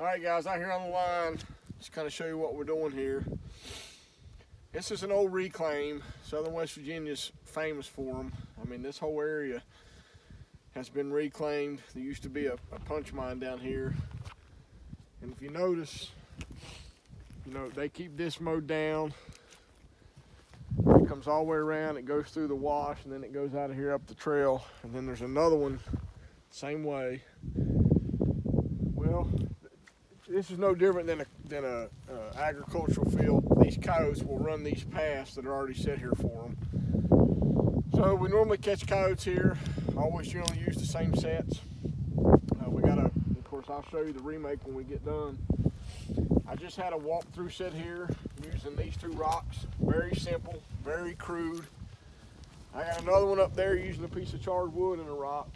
Alright guys, out here on the line, just kind of show you what we're doing here. This is an old reclaim. Southern West Virginia's famous for them. I mean, this whole area has been reclaimed. There used to be a punch mine down here. And if you notice, you know, they keep this mowed down. It comes all the way around, it goes through the wash, and then it goes out of here up the trail. And then there's another one, same way. Well, this is no different than a agricultural field. These coyotes will run these paths that are already set here for them. So we normally catch coyotes here. Always generally use the same sets. Of course, I'll show you the remake when we get done. I just had a walkthrough set here using these two rocks. Very simple, very crude. I got another one up there using a piece of charred wood and a rock.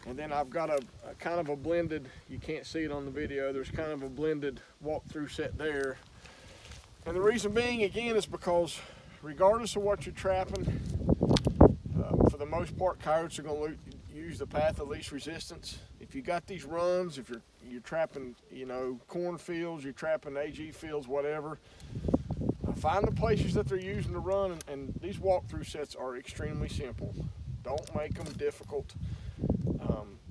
And then I've got a kind of a blended, you can't see it on the video, there's kind of a blended walkthrough set there. And the reason being, again, is because regardless of what you're trapping, for the most part, coyotes are going to use the path of least resistance. If you got these runs, if you're trapping, you know, cornfields, you're trapping AG fields, whatever, find the places that they're using to run, and these walkthrough sets are extremely simple. Don't make them difficult.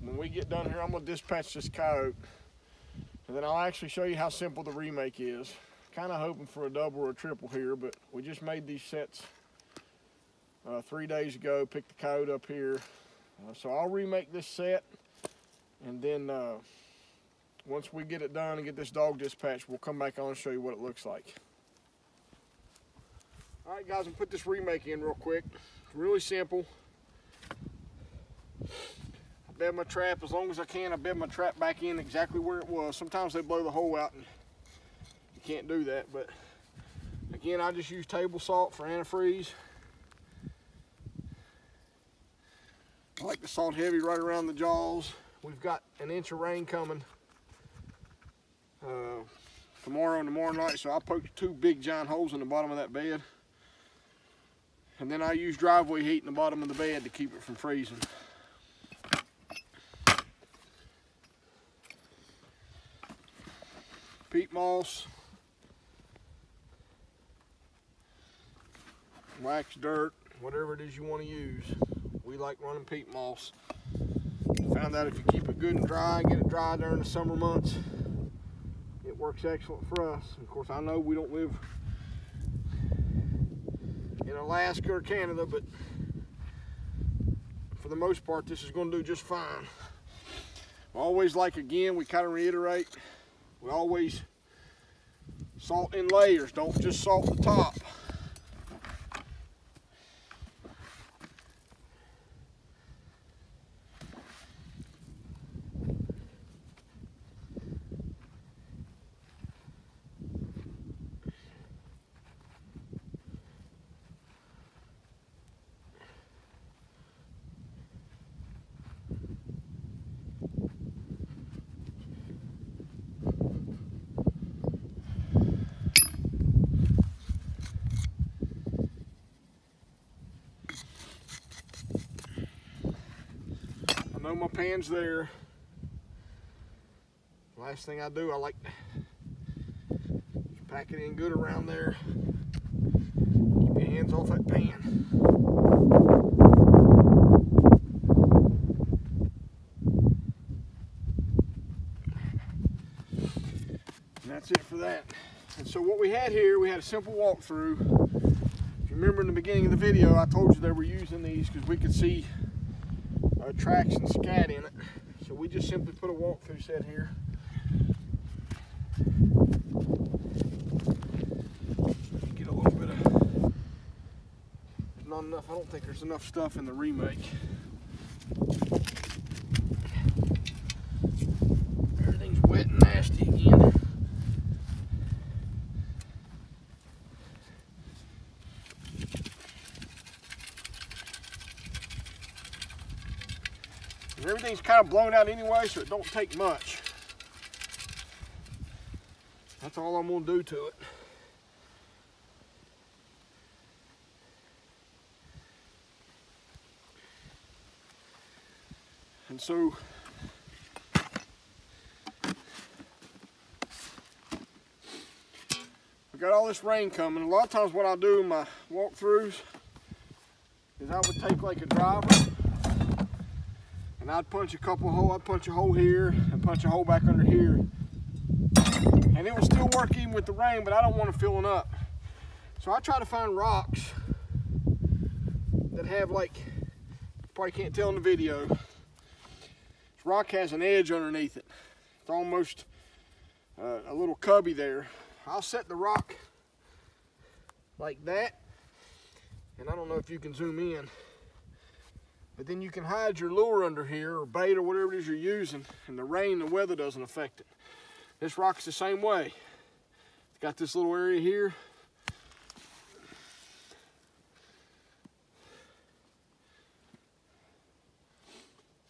When we get done here, I'm going to dispatch this coyote, and then I'll actually show you how simple the remake is. Kind of hoping for a double or a triple here, but we just made these sets 3 days ago, picked the coyote up here. So I'll remake this set, and then once we get it done and get this dog dispatched, we'll come back on and show you what it looks like. All right, guys, I'm put this remake in real quick. It's really simple. I bed my trap as long as I can. I bed my trap back in exactly where it was. Sometimes they blow the hole out and you can't do that, but again, I just use table salt for antifreeze. I like the salt heavy right around the jaws. We've got an inch of rain coming tomorrow and tomorrow night, so I'll poke 2 big giant holes in the bottom of that bed. And then I use driveway heat in the bottom of the bed to keep it from freezing. Peat moss, wax dirt, whatever it is you want to use. We like running peat moss. Found out if you keep it good and dry and get it dry during the summer months, it works excellent for us. Of course, I know we don't live in Alaska or Canada, but for the most part, this is going to do just fine. Always, like, again, we kind of reiterate, we always salt in layers. Don't just salt the top. I know my pan's there. Last thing I do, I like to pack it in good around there. Keep your hands off that pan. And that's it for that. And so what we had here, we had a simple walkthrough. If you remember in the beginning of the video, I told you they were using these because we could see tracks and scat in it. So we just simply put a walkthrough set here. Get a little bit of, not enough, I don't think there's enough stuff in the remake. Everything's wet and nasty again. And everything's kind of blown out anyway, so it don't take much. That's all I'm going to do to it. And so we got all this rain coming. A lot of times what I'll do in my walkthroughs is I would take like a driver and I'd punch a couple holes. I'd punch a hole here and punch a hole back under here. And it will still work even with the rain, but I don't want it filling up. So I try to find rocks that have like, you probably can't tell in the video, this rock has an edge underneath it. It's almost a little cubby there. I'll set the rock like that, and I don't know if you can zoom in, but then you can hide your lure under here or bait or whatever it is you're using, and the rain, the weather doesn't affect it. This rock's the same way. It's got this little area here.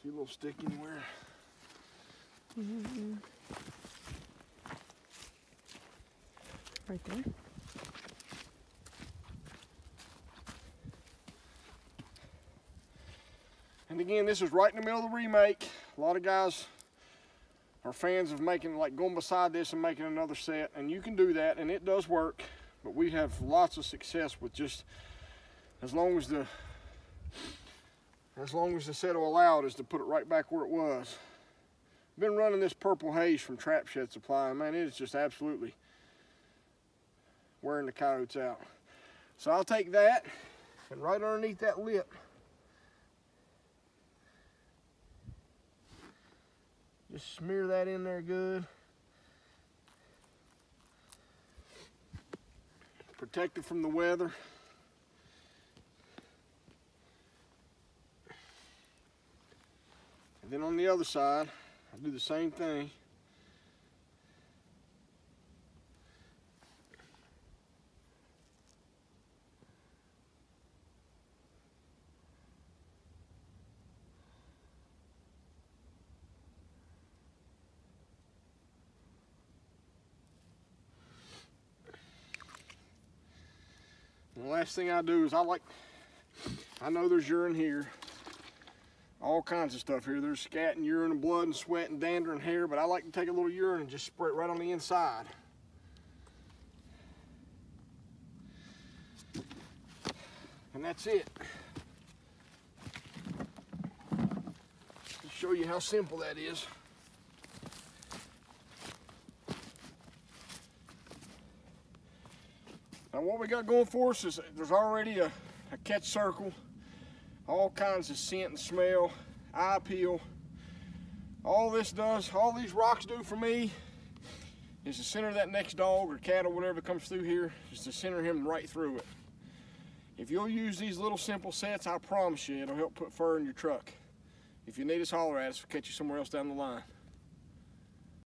See a little stick anywhere? Mm-hmm. Right there. And again, this is right in the middle of the remake. A lot of guys are fans of making, like going beside this and making another set, and you can do that, and it does work. But we have lots of success with just as long as the set will allow it is to put it right back where it was. I've been running this purple haze from Trap Shed Supply, and man, it is just absolutely wearing the coyotes out. So I'll take that, and right underneath that lip, just smear that in there good. Protect it from the weather. And then on the other side, I'll do the same thing. And the last thing I do is I know there's urine here, all kinds of stuff here. There's scat and urine and blood and sweat and dander and hair, but I like to take a little urine and just spray it right on the inside. And that's it. Just show you how simple that is. Now what we got going for us is there's already a catch circle, all kinds of scent and smell, eye appeal. All this does, all these rocks do for me is to center that next dog or cat or whatever comes through here, is to center him right through it. If you'll use these little simple sets, I promise you it'll help put fur in your truck. If you need us, holler at us. We'll catch you somewhere else down the line.